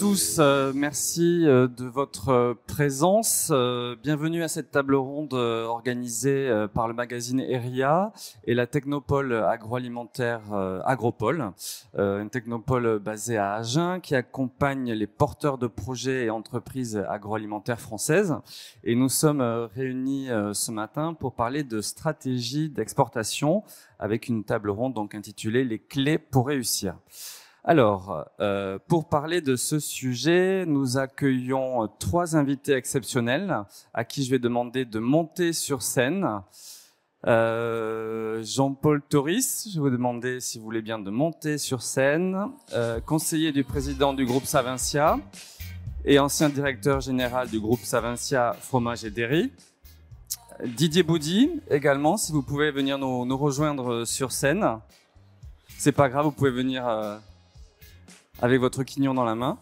tous, merci de votre présence. Bienvenue à cette table ronde organisée par le magazine ERIA et la technopole agroalimentaire Agropole, une technopole basée à Agen qui accompagne les porteurs de projets et entreprises agroalimentaires françaises. Et nous sommes réunis ce matin pour parler de stratégie d'exportation avec une table ronde donc intitulée « Les clés pour réussir ». Alors, pour parler de ce sujet, nous accueillons trois invités exceptionnels à qui je vais demander de monter sur scène. Jean-Paul Toris, je vais vous demander si vous voulez bien de monter sur scène, conseiller du président du groupe Savencia et ancien directeur général du groupe Savencia Fromage et Dairy. Didier Boudy également, si vous pouvez venir nous rejoindre sur scène. C'est pas grave, vous pouvez venir avec votre quignon dans la main.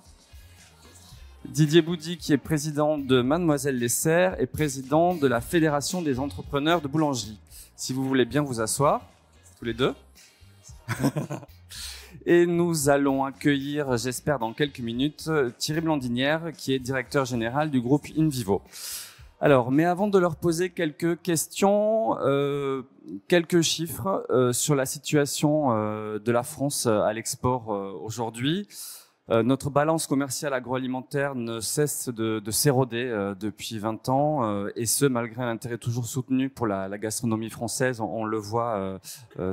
Didier Boudy, qui est président de Mademoiselle Dessert et président de la Fédération des entrepreneurs de boulangerie. Si vous voulez bien vous asseoir, tous les deux. Et nous allons accueillir, j'espère dans quelques minutes, Thierry Blandinière, qui est directeur général du groupe InVivo. Alors, mais avant de leur poser quelques questions, quelques chiffres sur la situation de la France à l'export aujourd'hui. Notre balance commerciale agroalimentaire ne cesse de s'éroder depuis 20 ans, et ce, malgré un intérêt toujours soutenu pour la gastronomie française. On le voit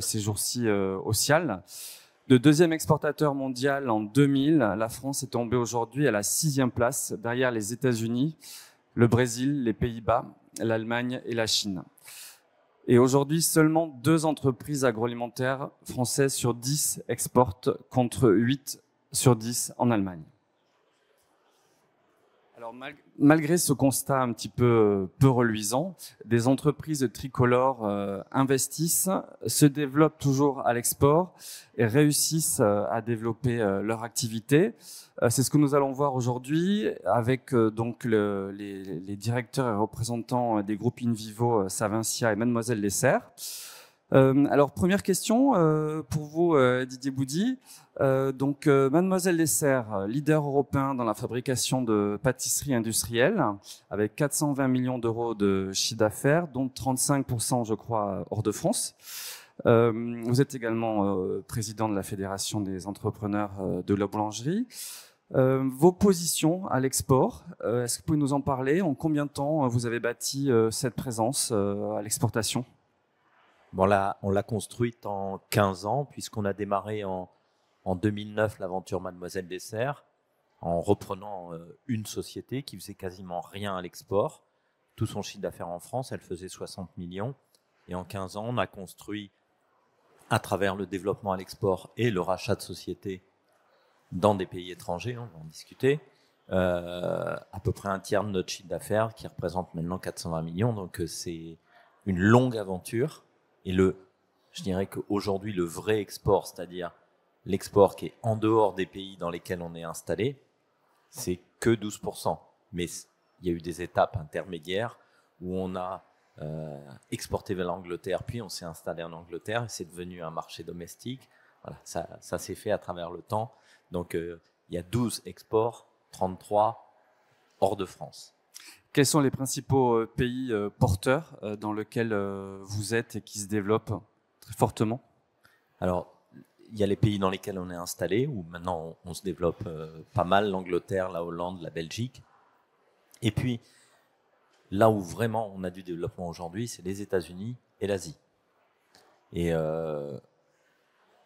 ces jours-ci au Cial. De deuxième exportateur mondial en 2000, la France est tombée aujourd'hui à la 6e place, derrière les États-Unis, le Brésil, les Pays-Bas, l'Allemagne et la Chine. Et aujourd'hui, seulement 2 entreprises agroalimentaires françaises sur 10 exportent, contre 8 sur 10 en Allemagne. Alors, malgré ce constat un petit peu reluisant, des entreprises tricolores investissent, se développent toujours à l'export et réussissent à développer leur activité. C'est ce que nous allons voir aujourd'hui avec donc les directeurs et représentants des groupes InVivo, Savencia et Mademoiselle Dessert. Alors, première question pour vous, Didier Boudy. Mademoiselle Dessert, leader européen dans la fabrication de pâtisseries industrielles, avec 420 millions d'euros de chiffre d'affaires, dont 35%, je crois, hors de France. Vous êtes également président de la Fédération des entrepreneurs de la boulangerie. Vos positions à l'export, est-ce que vous pouvez nous en parler? En combien de temps vous avez bâti cette présence à l'exportation? Bon, on l'a construite en 15 ans, puisqu'on a démarré en 2009 l'aventure Mademoiselle Dessert, en reprenant une société qui faisait quasiment rien à l'export. Tout son chiffre d'affaires en France, elle faisait 60 millions. Et en 15 ans, on a construit, à travers le développement à l'export et le rachat de sociétés dans des pays étrangers, on va en discuter, à peu près un tiers de notre chiffre d'affaires, qui représente maintenant 420 millions. Donc c'est une longue aventure. Et je dirais qu'aujourd'hui, le vrai export, c'est-à-dire l'export qui est en dehors des pays dans lesquels on est installé, c'est que 12%. Mais il y a eu des étapes intermédiaires où on a exporté vers l'Angleterre, puis on s'est installé en Angleterre et c'est devenu un marché domestique. Voilà, ça s'est fait à travers le temps. Donc, il y a 12 exports, 33 hors de France. Quels sont les principaux pays porteurs dans lesquels vous êtes et qui se développent très fortement? Alors, il y a les pays dans lesquels on est installé, où maintenant on se développe pas mal, l'Angleterre, la Hollande, la Belgique. Et puis, là où vraiment on a du développement aujourd'hui, c'est les États-Unis et l'Asie. Et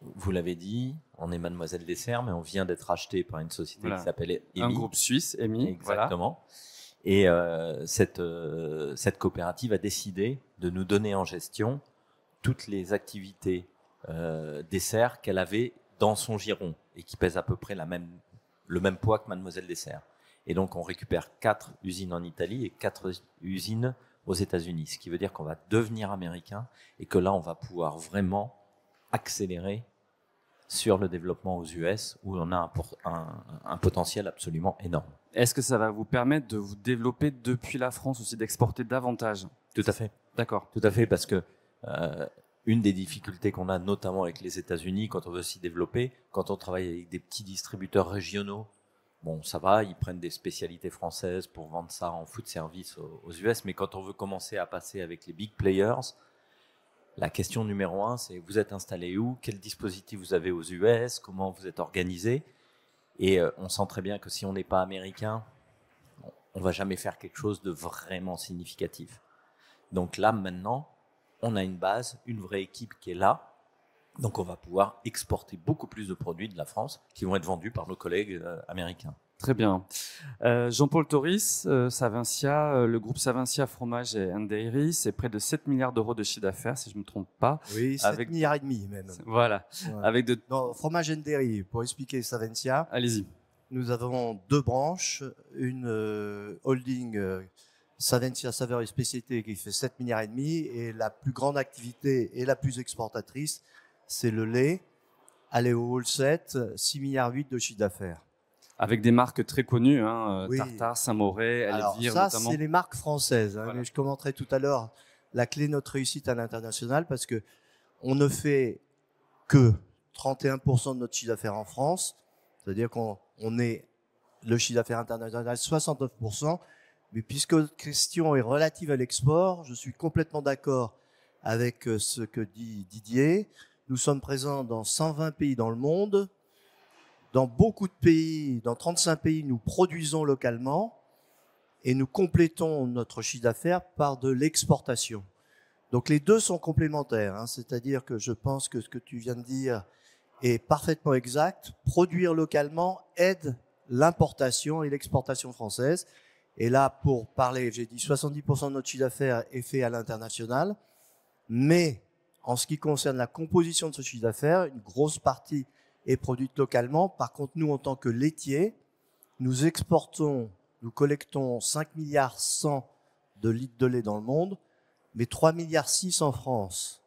vous l'avez dit, on est Mademoiselle Dessert, mais on vient d'être acheté par une société qui s'appelle EMI. Un groupe suisse, EMI. Exactement. Voilà. Et cette coopérative a décidé de nous donner en gestion toutes les activités dessert qu'elle avait dans son giron et qui pèsent à peu près le même poids que Mademoiselle Dessert. Et donc, on récupère 4 usines en Italie et 4 usines aux États-Unis, ce qui veut dire qu'on va devenir américain et que là, on va pouvoir vraiment accélérer sur le développement aux US où on a un potentiel absolument énorme. Est-ce que ça va vous permettre de vous développer depuis la France aussi, d'exporter davantage? Tout à fait. D'accord. Tout à fait, parce que une des difficultés qu'on a, notamment avec les États-Unis, quand on veut s'y développer, quand on travaille avec des petits distributeurs régionaux Bon, ça va, ils prennent des spécialités françaises pour vendre ça en food service aux US, mais quand on veut commencer à passer avec les big players, la question numéro 1, c'est vous êtes installé où? Quel dispositif vous avez aux US? Comment vous êtes organisé? Et on sent très bien que si on n'est pas américain, on va jamais faire quelque chose de vraiment significatif. Donc là, maintenant, on a une base, une vraie équipe qui est là. Donc on va pouvoir exporter beaucoup plus de produits de la France qui vont être vendus par nos collègues américains. Très bien. Jean-Paul Toris, Savencia, le groupe Savencia Fromage and Dairy, c'est près de 7 milliards d'euros de chiffre d'affaires, si je ne me trompe pas. Oui, 7 milliards et demi même. Voilà. Ouais. Avec de... Non, Fromage and Dairy, pour expliquer Savencia, Allez-y. nous avons 2 branches, une holding Savencia Saveurs et Spécialités qui fait 7 milliards et demi, et la plus grande activité et la plus exportatrice, c'est le lait, aller au Wall 7, 6 milliards 8 de chiffre d'affaires. Avec des marques très connues, Oui. Tartare, Saint-Mauré, Elvire ça, notamment. c'est les marques françaises. Voilà. Mais je commenterai tout à l'heure la clé de notre réussite à l'international, parce que on ne fait que 31% de notre chiffre d'affaires en France. C'est-à-dire qu'on est le chiffre d'affaires international 69%. Mais puisque votre question est relative à l'export, je suis complètement d'accord avec ce que dit Didier. Nous sommes présents dans 120 pays dans le monde. Dans beaucoup de pays, dans 35 pays, nous produisons localement et nous complétons notre chiffre d'affaires par de l'exportation. Donc les deux sont complémentaires, c'est-à-dire que je pense que ce que tu viens de dire est parfaitement exact. Produire localement aide l'importation et l'exportation française. Et là, pour parler, j'ai dit 70% de notre chiffre d'affaires est fait à l'international, mais en ce qui concerne la composition de ce chiffre d'affaires, une grosse partie est produite localement. Par contre, nous, en tant que laitier, nous exportons, nous collectons 5 milliards 100 de litres de lait dans le monde, mais 3 milliards 6 en France.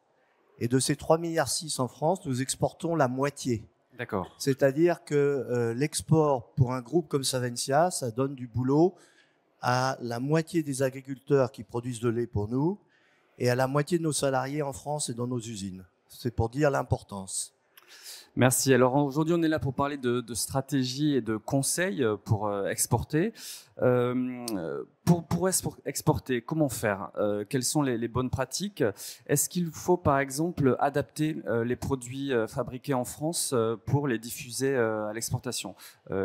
Et de ces 3 milliards 6 en France, nous exportons la moitié. D'accord. C'est-à-dire que l'export pour un groupe comme Savencia, ça donne du boulot à la moitié des agriculteurs qui produisent de lait pour nous et à la moitié de nos salariés en France et dans nos usines. C'est pour dire l'importance. Merci. Alors aujourd'hui, on est là pour parler de stratégie et de conseils pour exporter. Pour exporter, comment faire? Quelles sont les bonnes pratiques? Est-ce qu'il faut, par exemple, adapter les produits fabriqués en France pour les diffuser à l'exportation?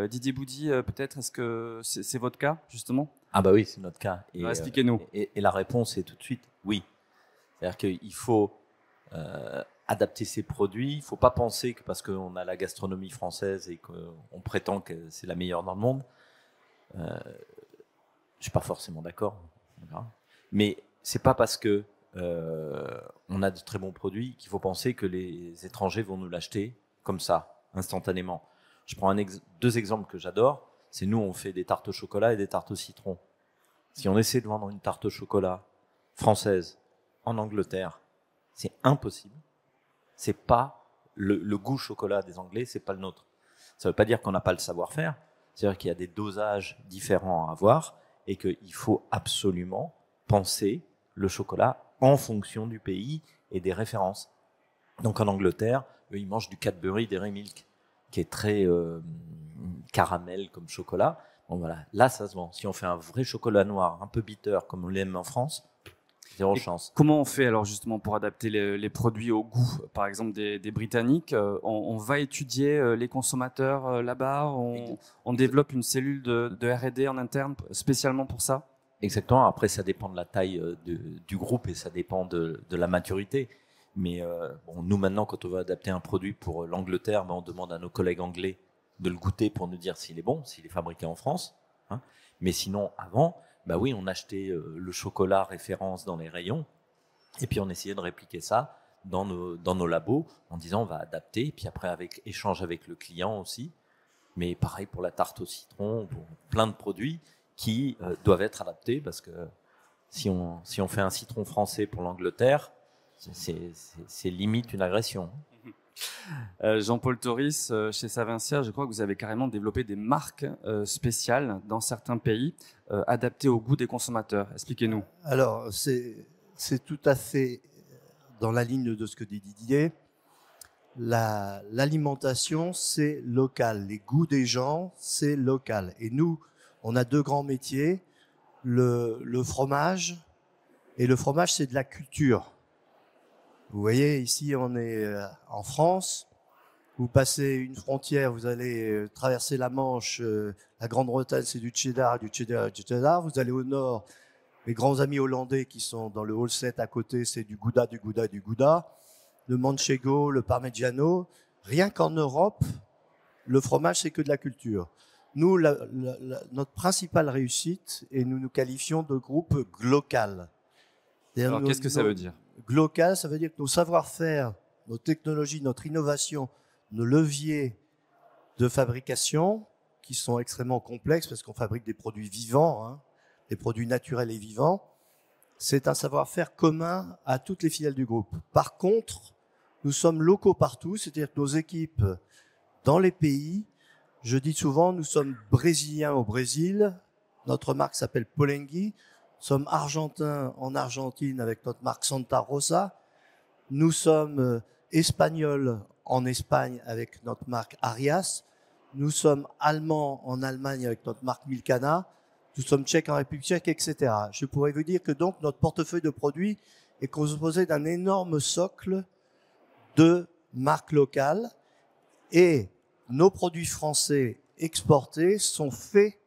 Didier Boudy, peut-être, est-ce que c'est votre cas, justement? Ah bah oui, c'est notre cas. Et, expliquez-nous. Et la réponse est tout de suite oui. C'est-à-dire qu'il faut adapter ces produits. Il ne faut pas penser que parce qu'on a la gastronomie française et qu'on prétend que c'est la meilleure dans le monde. Je ne suis pas forcément d'accord. Mais ce n'est pas parce que on a de très bons produits qu'il faut penser que les étrangers vont nous l'acheter comme ça, instantanément. Je prends deux exemples que j'adore. C'est nous, on fait des tartes au chocolat et des tartes au citron. Si on essaie de vendre une tarte au chocolat française en Angleterre, c'est impossible. C'est pas le goût chocolat des Anglais, c'est pas le nôtre. Ça veut pas dire qu'on n'a pas le savoir-faire. C'est-à-dire qu'il y a des dosages différents à avoir et qu'il faut absolument penser le chocolat en fonction du pays et des références. Donc en Angleterre, eux, ils mangent du Cadbury Dairy Milk, qui est très caramel comme chocolat. Bon voilà, là ça se vend. Si on fait un vrai chocolat noir, un peu bitter comme on l'aime en France, zéro chance. Comment on fait alors justement pour adapter les produits au goût, par exemple des Britanniques? On va étudier les consommateurs là-bas, on développe une cellule de R&D en interne spécialement pour ça? Exactement, après ça dépend de la taille du groupe et ça dépend de la maturité. Mais bon, nous maintenant, quand on veut adapter un produit pour l'Angleterre, on demande à nos collègues anglais de le goûter pour nous dire s'il est bon, s'il est fabriqué en France. Hein. Mais sinon, avant, bah oui, on achetait le chocolat référence dans les rayons et puis on essayait de répliquer ça dans nos labos en disant on va adapter. Et puis après, échange avec le client aussi. Mais pareil pour la tarte au citron, pour plein de produits qui doivent être adaptés parce que si on fait un citron français pour l'Angleterre, c'est limite une agression. Jean-Paul Toris, chez Savencia, je crois que vous avez carrément développé des marques spéciales dans certains pays, adaptées au goût des consommateurs. Expliquez-nous. Alors, c'est tout à fait dans la ligne de ce que dit Didier. l'alimentation, c'est local. Les goûts des gens, c'est local. Et nous, on a deux grands métiers, le fromage, et le fromage, c'est de la culture. Vous voyez, ici, on est en France. Vous passez une frontière, vous allez traverser la Manche. La Grande-Bretagne, c'est du cheddar, du cheddar, du cheddar. Vous allez au nord, mes grands amis hollandais qui sont dans le Hall 7 à côté, c'est du Gouda, du Gouda, du Gouda. Le Manchego, le Parmigiano. Rien qu'en Europe, le fromage, c'est que de la culture. Nous, notre principale réussite, et nous nous qualifions de groupe glocal. Alors, qu'est-ce que ça veut dire? Glocal, ça veut dire que nos savoir-faire, nos technologies, notre innovation, nos leviers de fabrication, qui sont extrêmement complexes parce qu'on fabrique des produits vivants, hein, des produits naturels et vivants, c'est un savoir-faire commun à toutes les filiales du groupe. Par contre, nous sommes locaux partout, c'est-à-dire que nos équipes dans les pays, je dis souvent, nous sommes brésiliens au Brésil, notre marque s'appelle Polenghi, nous sommes argentins en Argentine avec notre marque Santa Rosa, nous sommes espagnols en Espagne avec notre marque Arias, nous sommes allemands en Allemagne avec notre marque Milcana, nous sommes tchèques en République tchèque, etc. Je pourrais vous dire que donc notre portefeuille de produits est composé d'un énorme socle de marques locales et nos produits français exportés sont faits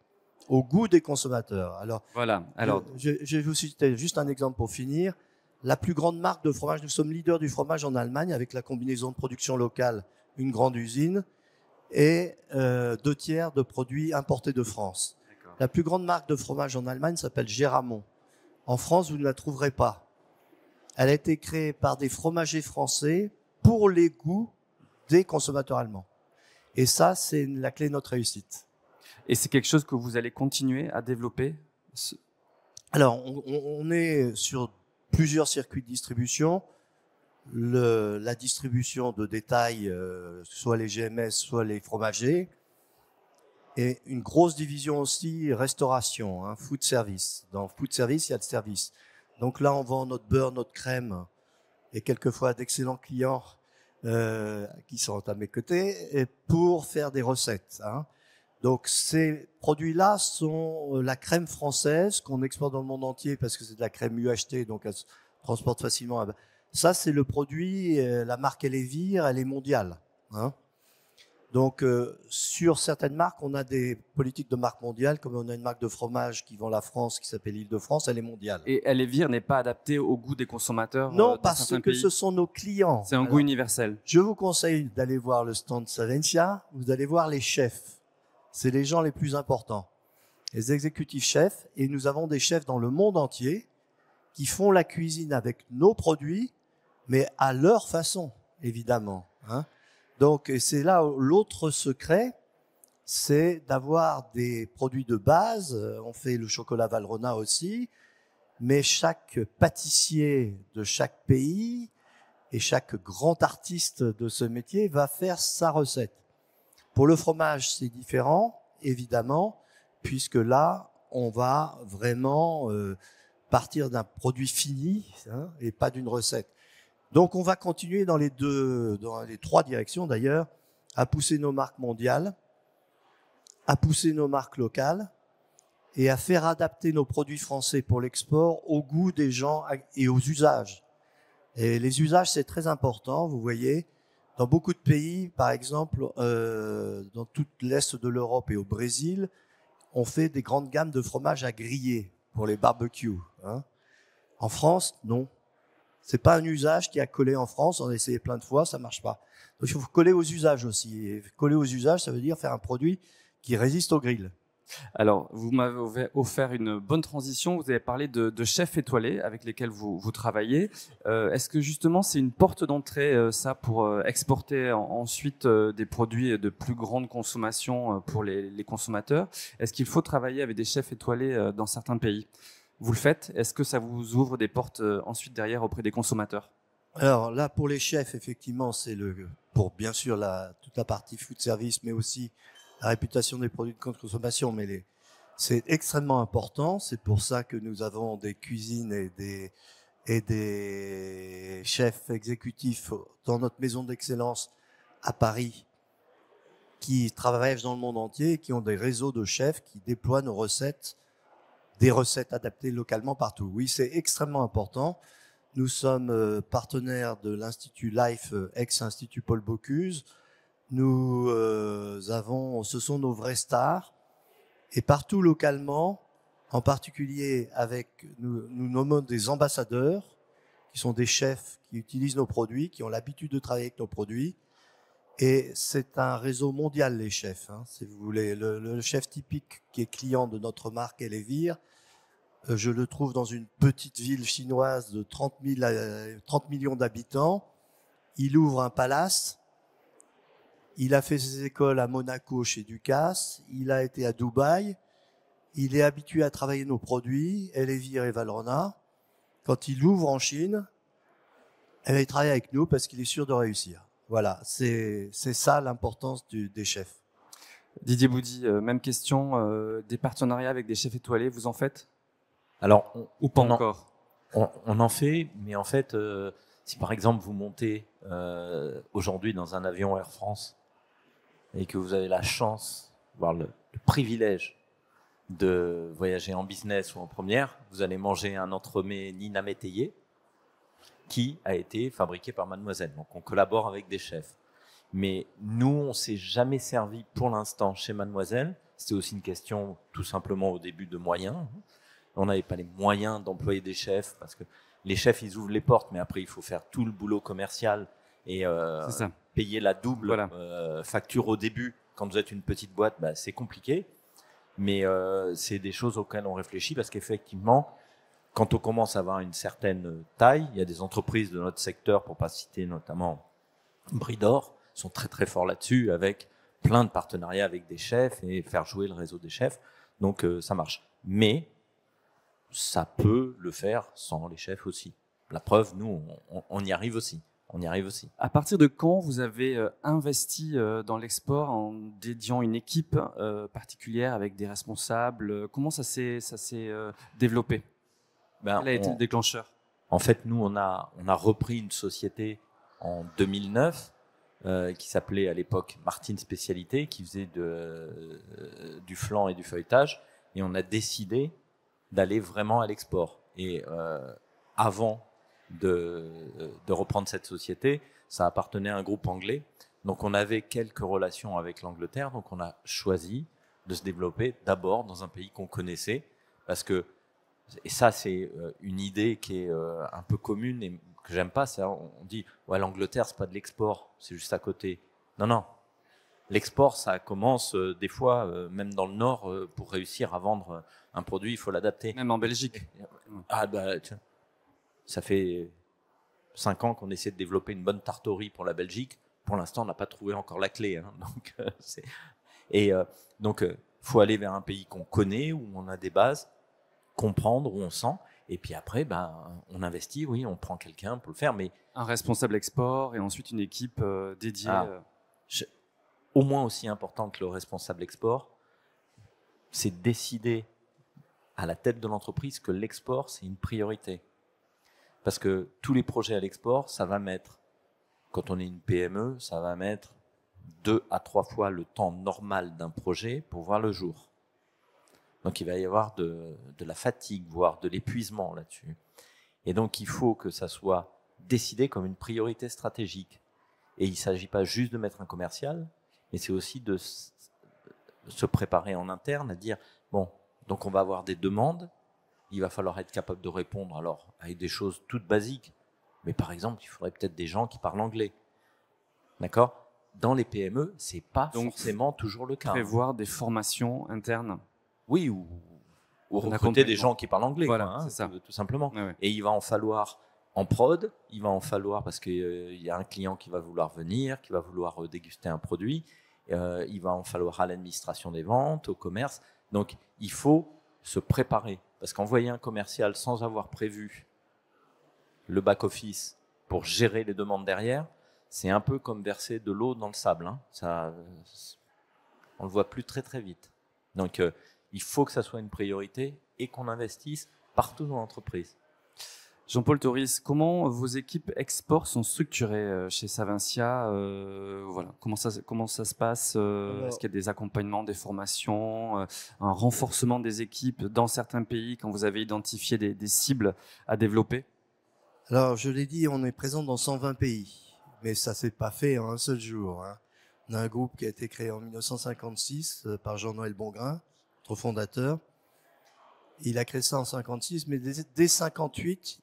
au goût des consommateurs. Alors, voilà. Alors, je vais vous citer juste un exemple pour finir. La plus grande marque de fromage, nous sommes leaders du fromage en Allemagne avec la combinaison de production locale, une grande usine et 2/3 de produits importés de France. La plus grande marque de fromage en Allemagne s'appelle Géramont. En France, vous ne la trouverez pas. Elle a été créée par des fromagers français pour les goûts des consommateurs allemands. Et ça, c'est la clé de notre réussite. Et c'est quelque chose que vous allez continuer à développer? Alors, on est sur plusieurs circuits de distribution. La distribution de détail, soit les GMS, soit les fromagers. Et une grosse division aussi, restauration, hein, food service. Dans food service, il y a de service. Donc là, on vend notre beurre, notre crème, et quelquefois d'excellents clients qui sont à mes côtés, et pour faire des recettes. Hein. Donc ces produits-là sont la crème française qu'on exporte dans le monde entier parce que c'est de la crème UHT, donc elle se transporte facilement. Ça, c'est le produit, la marque Elevir, elle est mondiale. Hein. Donc sur certaines marques, on a des politiques de marque mondiale, comme on a une marque de fromage qui vend la France, qui s'appelle Île-de-France, elle est mondiale. Et Elevir n'est pas adapté au goût des consommateurs? Non, parce que ce sont nos clients. C'est un goût universel. Je vous conseille d'aller voir le stand Savencia, vous allez voir les chefs. C'est les gens les plus importants, les exécutifs chefs, et nous avons des chefs dans le monde entier qui font la cuisine avec nos produits, mais à leur façon, évidemment. Hein. Donc, c'est là l'autre secret, c'est d'avoir des produits de base. On fait le chocolat Valrhona aussi, mais chaque pâtissier de chaque pays et chaque grand artiste de ce métier va faire sa recette. Pour le fromage, c'est différent, évidemment, puisque là, on va vraiment partir d'un produit fini, hein, et pas d'une recette. Donc, on va continuer dans les trois directions d'ailleurs, à pousser nos marques mondiales, à pousser nos marques locales et à faire adapter nos produits français pour l'export au goût des gens et aux usages. Et les usages, c'est très important, vous voyez. Dans beaucoup de pays, par exemple, dans tout l'est de l'Europe et au Brésil, on fait des grandes gammes de fromages à griller pour les barbecues. Hein. En France, non. C'est pas un usage qui a collé en France. On a essayé plein de fois, ça marche pas. Donc il faut coller aux usages aussi. Et coller aux usages, ça veut dire faire un produit qui résiste au grill. Alors, vous m'avez offert une bonne transition. Vous avez parlé de chefs étoilés avec lesquels vous travaillez. Est-ce que justement c'est une porte d'entrée, ça, pour exporter ensuite des produits de plus grande consommation pour les consommateurs? Est-ce qu'il faut travailler avec des chefs étoilés dans certains pays? Vous le faites? Est-ce que ça vous ouvre des portes ensuite derrière auprès des consommateurs? Alors là, pour les chefs, effectivement, c'est pour bien sûr toute la partie food service, mais aussi la réputation des produits de consommation, mais c'est extrêmement important. C'est pour ça que nous avons des cuisines et des chefs exécutifs dans notre maison d'excellence à Paris qui travaillent dans le monde entier et qui ont des réseaux de chefs qui déploient nos recettes, des recettes adaptées localement partout. Oui, c'est extrêmement important. Nous sommes partenaires de l'Institut Life, ex-Institut Paul Bocuse. Ce sont nos vrais stars. Et partout localement, en particulier nous nommons des ambassadeurs, qui sont des chefs qui utilisent nos produits, qui ont l'habitude de travailler avec nos produits. Et c'est un réseau mondial, les chefs. Si vous voulez, le chef typique qui est client de notre marque Elevir, je le trouve dans une petite ville chinoise de 30 millions d'habitants. Il ouvre un palace. Il a fait ses écoles à Monaco chez Ducasse. Il a été à Dubaï. Il est habitué à travailler nos produits, Elevir et Valrhona. Quand il ouvre en Chine, il travaille avec nous parce qu'il est sûr de réussir. Voilà, c'est ça l'importance des chefs. Didier Boudy, même question, des partenariats avec des chefs étoilés, vous en faites? Alors, ou pas encore? On en fait, mais en fait, si par exemple vous montez aujourd'hui dans un avion Air France et que vous avez la chance, voire le privilège de voyager en business ou en première, vous allez manger un entremets Nina Métayer qui a été fabriqué par Mademoiselle. Donc on collabore avec des chefs. Mais nous, on s'est jamais servi pour l'instant chez Mademoiselle. C'était aussi une question tout simplement au début de moyens. On n'avait pas les moyens d'employer des chefs parce que les chefs, ils ouvrent les portes, mais après, il faut faire tout le boulot commercial et payer la double facture au début. Quand vous êtes une petite boîte, bah, c'est compliqué. Mais c'est des choses auxquelles on réfléchit parce qu'effectivement, quand on commence à avoir une certaine taille, il y a des entreprises de notre secteur, pour pas citer notamment Bridor, sont très très forts là-dessus avec plein de partenariats avec des chefs et faire jouer le réseau des chefs. Donc ça marche. Mais ça peut le faire sans les chefs aussi. La preuve, nous, on y arrive aussi. On y arrive aussi. À partir de quand vous avez investi dans l'export en dédiant une équipe particulière avec des responsables? Comment ça s'est développé? Quel a été le déclencheur? En fait, nous, on a repris une société en 2009 qui s'appelait à l'époque Martine Spécialité, qui faisait du flan et du feuilletage. Et on a décidé d'aller vraiment à l'export. Et avant de reprendre cette société, ça appartenait à un groupe anglais. Donc on avait quelques relations avec l'Angleterre. Donc on a choisi de se développer d'abord dans un pays qu'on connaissait, parce que, et ça c'est une idée qui est un peu commune et que j'aime pas, c'est on dit ouais, l'Angleterre c'est pas de l'export, c'est juste à côté. Non. L'export, ça commence des fois, même dans le Nord, pour réussir à vendre un produit, il faut l'adapter. Même en Belgique. Ah bah, tiens, ça fait 5 ans qu'on essaie de développer une bonne tarte au riz pour la Belgique. Pour l'instant, on n'a pas trouvé encore la clé. Hein. Donc, faut aller vers un pays qu'on connaît, où on a des bases, comprendre où on sent. Et puis après, on investit, oui, on prend quelqu'un pour le faire. Mais un responsable export et ensuite une équipe dédiée. Au moins aussi important que le responsable export, c'est décider à la tête de l'entreprise que l'export, c'est une priorité. Parce que tous les projets à l'export, ça va mettre, quand on est une PME, ça va mettre 2 à 3 fois le temps normal d'un projet pour voir le jour. Donc il va y avoir de la fatigue, voire de l'épuisement là-dessus. Et donc il faut que ça soit décidé comme une priorité stratégique. Et il ne s'agit pas juste de mettre un commercial, mais c'est aussi de se préparer en interne à dire, bon, donc on va avoir des demandes, il va falloir être capable de répondre alors avec des choses toutes basiques, mais par exemple, il faudrait peut-être des gens qui parlent anglais. D'accord ? Dans les PME, c'est pas forcément toujours le cas. Prévoir des formations internes. Oui, ou recruter des gens qui parlent anglais, voilà, quoi, c'est ça. Tout simplement. Ouais. Et il va en falloir en prod, il va en falloir parce qu'il y a un client qui va vouloir venir, qui va vouloir déguster un produit, il va en falloir à l'administration des ventes, au commerce. Donc, il faut se préparer. Parce qu'envoyer un commercial sans avoir prévu le back-office pour gérer les demandes derrière, c'est un peu comme verser de l'eau dans le sable. Hein. Ça, on le voit plus très très vite. Donc, il faut que ça soit une priorité et qu'on investisse partout dans l'entreprise. Jean-Paul Toris, comment vos équipes export sont structurées chez Savencia? Voilà, comment ça se passe? Est-ce qu'il y a des accompagnements, des formations, un renforcement des équipes dans certains pays quand vous avez identifié des cibles à développer? Alors, je l'ai dit, on est présent dans 120 pays, mais ça s'est pas fait en un seul jour. Hein. On a un groupe qui a été créé en 1956 par Jean-Noël Bongrain, notre fondateur. Il a créé ça en 56, mais dès 58,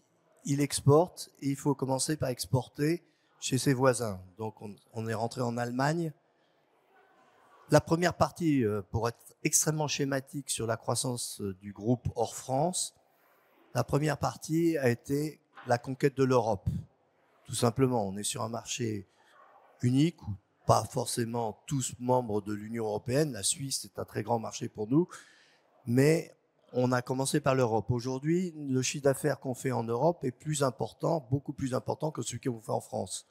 il exporte et il faut commencer par exporter chez ses voisins. Donc, on est rentré en Allemagne. La première partie, pour être extrêmement schématique sur la croissance du groupe hors France, la première partie a été la conquête de l'Europe. Tout simplement, on est sur un marché unique, où pas forcément tous membres de l'Union européenne. La Suisse est un très grand marché pour nous, mais on a commencé par l'Europe. Aujourd'hui, le chiffre d'affaires qu'on fait en Europe est plus important, beaucoup plus important que celui qu'on fait en France.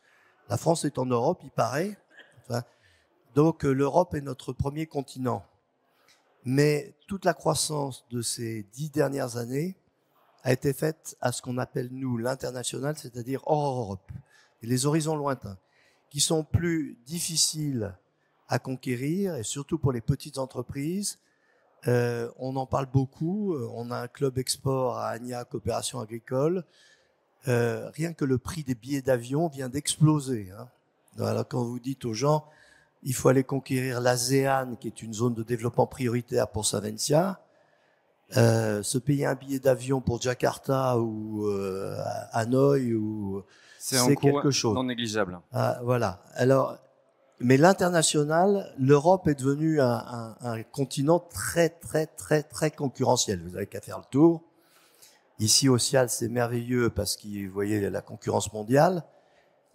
La France est en Europe, il paraît. Enfin, donc l'Europe est notre premier continent. Mais toute la croissance de ces 10 dernières années a été faite à ce qu'on appelle, nous, l'international, c'est-à-dire hors Europe. Et les horizons lointains, qui sont plus difficiles à conquérir, et surtout pour les petites entreprises. On en parle beaucoup. On a un club export à Agna, coopération agricole. Rien que le prix des billets d'avion vient d'exploser. Hein. Alors quand vous dites aux gens, il faut aller conquérir l'ASEAN, qui est une zone de développement prioritaire pour Savencia, se payer un billet d'avion pour Jakarta ou Hanoï, ou c'est quelque chose non négligeable. Voilà. Alors, mais l'international, l'Europe est devenue un continent très, très, très, très concurrentiel. Vous n'avez qu'à faire le tour. Ici, au Cial, c'est merveilleux parce que vous voyez la concurrence mondiale.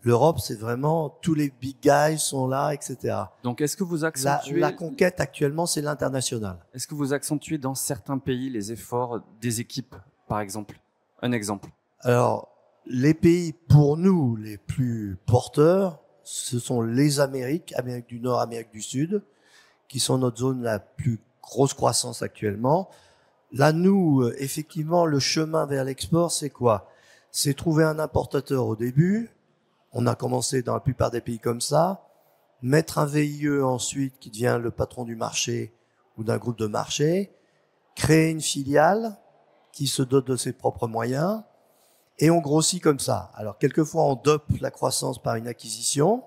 L'Europe, c'est vraiment, tous les big guys sont là, etc. Donc, est-ce que vous accentuez... La conquête actuellement, c'est l'international. Est-ce que vous accentuez dans certains pays les efforts des équipes, par exemple? Un exemple. Alors, les pays, pour nous, les plus porteurs, ce sont les Amériques, Amérique du Nord, Amérique du Sud, qui sont notre zone la plus grosse croissance actuellement. Là, nous, effectivement, le chemin vers l'export, c'est quoi? C'est trouver un importateur au début. On a commencé dans la plupart des pays comme ça. Mettre un VIE ensuite qui devient le patron du marché ou d'un groupe de marché. Créer une filiale qui se dote de ses propres moyens. Et on grossit comme ça. Alors, quelquefois, on dope la croissance par une acquisition.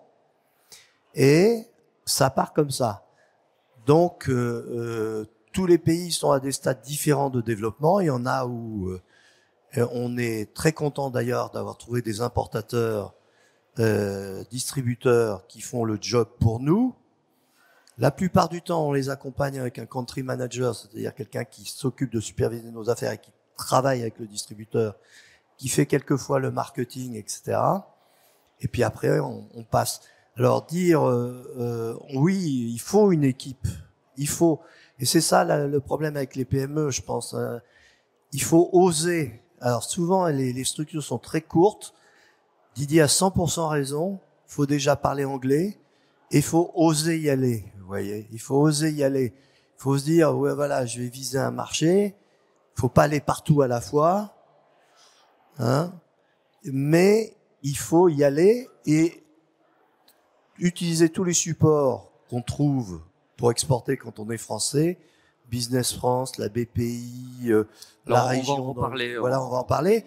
Et ça part comme ça. Donc, tous les pays sont à des stades différents de développement. Il y en a où on est très content d'ailleurs d'avoir trouvé des importateurs, distributeurs qui font le job pour nous. La plupart du temps, on les accompagne avec un country manager, c'est-à-dire quelqu'un qui s'occupe de superviser nos affaires et qui travaille avec le distributeur, qui fait quelquefois le marketing, etc. Et puis après, on passe. Alors dire oui, il faut une équipe, il faut, et c'est ça le problème avec les PME, je pense. Il faut oser. Alors souvent, les structures sont très courtes. Didier a 100% raison. Il faut déjà parler anglais et il faut oser y aller. Vous voyez, il faut oser y aller. Il faut se dire ouais voilà, je vais viser un marché. Il faut pas aller partout à la fois, hein. Mais il faut y aller et utiliser tous les supports qu'on trouve pour exporter quand on est français, Business France, la BPI, la région. On va en parler. Voilà, on va en parler.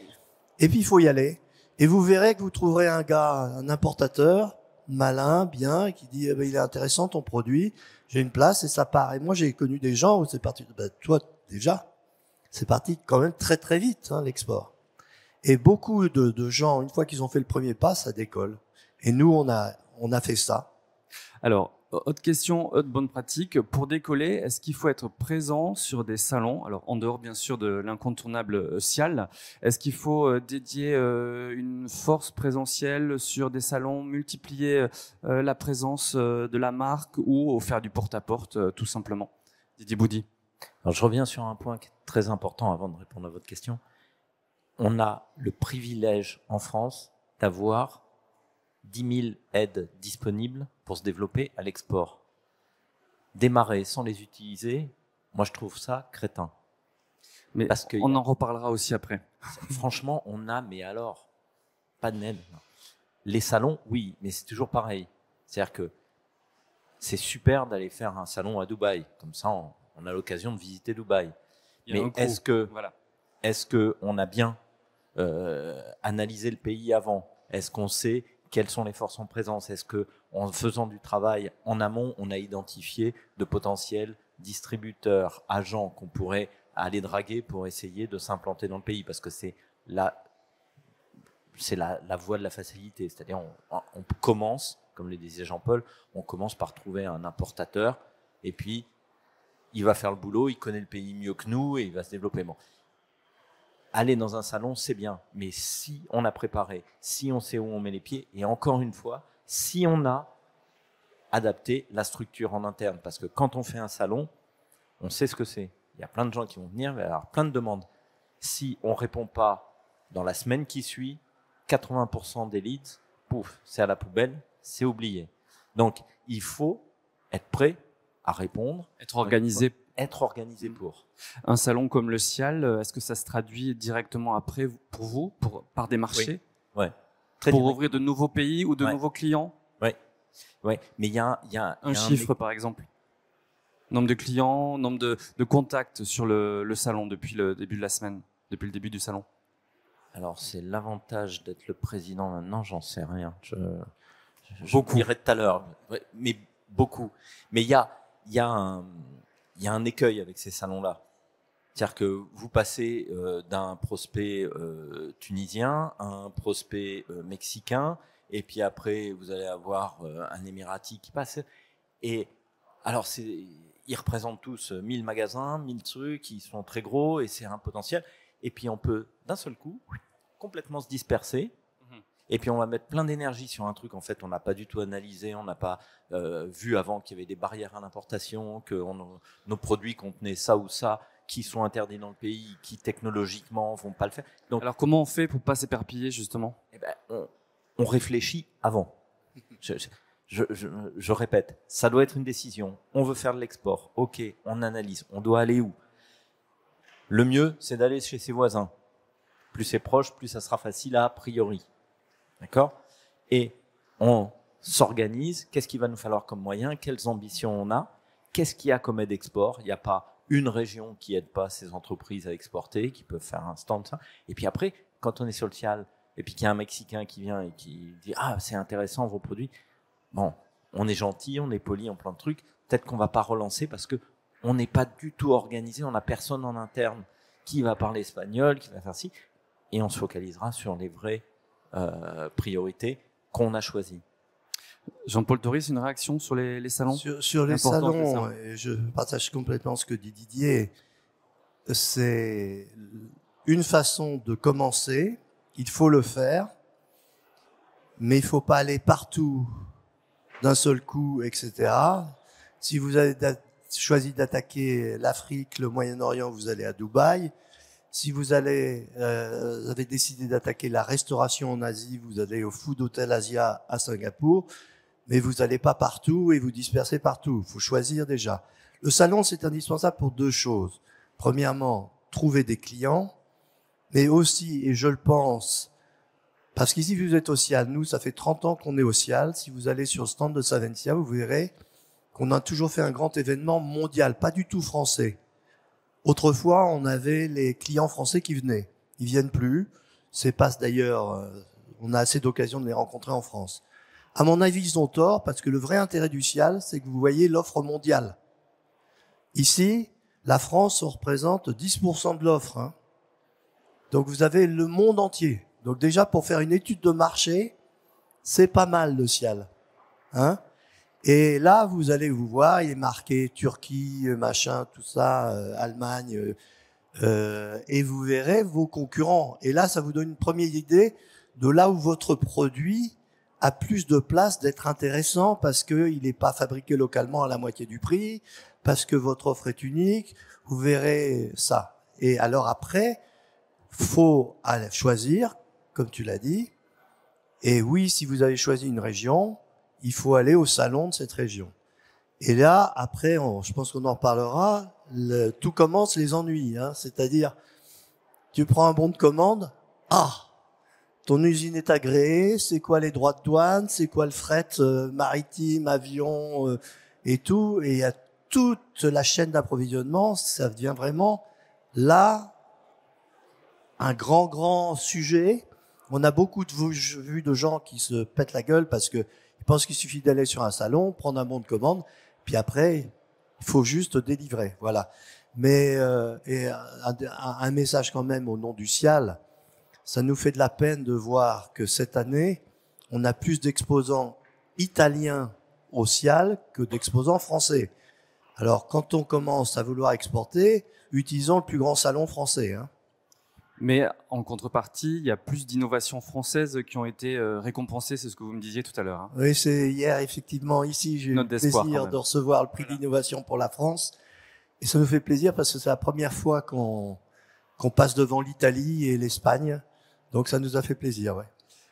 Et puis il faut y aller. Et vous verrez que vous trouverez un gars, un importateur, malin, bien, qui dit il est intéressant ton produit, j'ai une place et ça part. Et moi j'ai connu des gens où c'est parti. Toi déjà, c'est parti quand même très très vite l'export. Et beaucoup de gens, une fois qu'ils ont fait le premier pas, ça décolle. Et nous on a fait ça. Alors, autre question, autre bonne pratique. Pour décoller, est-ce qu'il faut être présent sur des salons? Alors, en dehors, bien sûr, de l'incontournable Cial, est-ce qu'il faut dédier une force présentielle sur des salons, multiplier la présence de la marque ou faire du porte-à-porte, tout simplement? Didier Boudy. Alors, je reviens sur un point qui est très important avant de répondre à votre question. On a le privilège en France d'avoir 10 000 aides disponibles pour se développer à l'export. Démarrer sans les utiliser, moi je trouve ça crétin. Mais Parce que on en reparlera aussi après. franchement, mais alors, pas de net. Les salons, oui, mais c'est toujours pareil. C'est-à-dire que c'est super d'aller faire un salon à Dubaï. Comme ça, on a l'occasion de visiter Dubaï. Mais est-ce que on a bien analysé le pays avant? Est-ce qu'on sait quelles sont les forces en présence? Est-ce que, en faisant du travail en amont, on a identifié de potentiels distributeurs, agents qu'on pourrait aller draguer pour essayer de s'implanter dans le pays? Parce que c'est la voie de la facilité. C'est-à-dire, on commence, comme le disait Jean-Paul, on commence par trouver un importateur et puis il va faire le boulot, il connaît le pays mieux que nous et il va se développer. Bon. Aller dans un salon, c'est bien, mais si on a préparé, si on sait où on met les pieds, et encore une fois, si on a adapté la structure en interne, parce que quand on fait un salon, on sait ce que c'est. Il y a plein de gens qui vont venir, il va y avoir plein de demandes. Si on ne répond pas dans la semaine qui suit, 80% des leads, pouf, c'est à la poubelle, c'est oublié. Donc, il faut être prêt à répondre. Être organisé pour. Un salon comme le Cial, est-ce que ça se traduit directement après pour vous, par des marchés? Oui. Pour ouvrir de nouveaux pays ou de nouveaux clients? Oui. Mais il y a un chiffre, par exemple. Nombre de clients, nombre de contacts sur le salon depuis le début de la semaine, depuis le début du salon. Alors, c'est l'avantage d'être le président maintenant, j'en sais rien. Je beaucoup. dirais tout à l'heure, mais beaucoup. Mais il y a un écueil avec ces salons-là. C'est-à-dire que vous passez d'un prospect tunisien à un prospect mexicain, et puis après, vous allez avoir un Émirati qui passe. Et alors, ils représentent tous 1000 magasins, 1000 trucs, ils sont très gros, et c'est un potentiel. Et puis, on peut, d'un seul coup, complètement se disperser. Et puis, on va mettre plein d'énergie sur un truc, en fait, on n'a pas du tout analysé, on n'a pas vu avant qu'il y avait des barrières à l'importation, que nos produits contenaient ça ou ça, qui sont interdits dans le pays, qui technologiquement vont pas le faire. Donc, alors, comment on fait pour pas s'éparpiller, justement? On réfléchit avant. Je répète, ça doit être une décision. On veut faire de l'export. Ok, on analyse. On doit aller où? Le mieux, c'est d'aller chez ses voisins. Plus c'est proche, plus ça sera facile a priori. D'accord? Et on s'organise. Qu'est-ce qu'il va nous falloir comme moyen? Quelles ambitions on a? Qu'est-ce qu'il y a comme aide export? Il n'y a pas une région qui aide pas ces entreprises à exporter, qui peuvent faire un stand. Et puis après, quand on est sur le Cial, et puis qu'il y a un Mexicain qui vient et qui dit « Ah, c'est intéressant vos produits », bon, on est gentil, on est poli, on plein de trucs. Peut-être qu'on va pas relancer parce que on n'est pas du tout organisé, on n'a personne en interne qui va parler espagnol, qui va faire ci, et on se focalisera sur les vraies priorités qu'on a choisies. Jean-Paul Toris, une réaction sur les salons? Sur les salons, je partage complètement ce que dit Didier. C'est une façon de commencer, il faut le faire, mais il faut pas aller partout d'un seul coup, etc. Si vous avez choisi d'attaquer l'Afrique, le Moyen-Orient, vous allez à Dubaï. Si vous avez décidé d'attaquer la restauration en Asie, vous allez au Food Hotel Asia à Singapour. Mais vous n'allez pas partout et vous dispersez partout. Il faut choisir déjà. Le salon, c'est indispensable pour deux choses. Premièrement, trouver des clients, mais aussi, et je le pense, parce qu'ici vous êtes au Cial, nous, ça fait 30 ans qu'on est au Cial. Si vous allez sur le stand de Savencia, vous verrez qu'on a toujours fait un grand événement mondial, pas du tout français. Autrefois, on avait les clients français qui venaient. Ils viennent plus. C'est pas d'ailleurs, on a assez d'occasions de les rencontrer en France. À mon avis, ils ont tort parce que le vrai intérêt du Cial, c'est que vous voyez l'offre mondiale. Ici, la France représente 10% de l'offre. Hein. Donc vous avez le monde entier. Donc déjà, pour faire une étude de marché, c'est pas mal le Cial. Hein. Et là, vous allez vous voir, il est marqué Turquie, machin, tout ça, Allemagne, et vous verrez vos concurrents. Et là, ça vous donne une première idée de là où votre produit a plus de place d'être intéressant parce qu'il n'est pas fabriqué localement à la moitié du prix, parce que votre offre est unique. Vous verrez ça. Et alors après, faut aller choisir, comme tu l'as dit. Et oui, si vous avez choisi une région, il faut aller au salon de cette région. Et là, après, je pense qu'on en reparlera, tout commence les ennuis. Hein, c'est-à-dire, tu prends un bon de commande, ton usine est agréée, c'est quoi les droits de douane, c'est quoi le fret maritime, avion et tout, et il y a toute la chaîne d'approvisionnement, ça devient vraiment là un grand sujet. On a beaucoup vu de gens qui se pètent la gueule parce que ils pensent qu'il suffit d'aller sur un salon, prendre un bon de commande, puis après il faut juste délivrer, voilà. Mais et un message quand même au nom du CIAL. Ça nous fait de la peine de voir que cette année, on a plus d'exposants italiens au CIAL que d'exposants français. Alors, quand on commence à vouloir exporter, utilisons le plus grand salon français. Hein. Mais en contrepartie, il y a plus d'innovations françaises qui ont été récompensées, c'est ce que vous me disiez tout à l'heure. Hein. Oui, c'est hier, effectivement, ici, j'ai eu le plaisir de recevoir le prix d'innovation pour la France. Et ça nous fait plaisir parce que c'est la première fois qu'on passe devant l'Italie et l'Espagne. Donc ça nous a fait plaisir, ouais.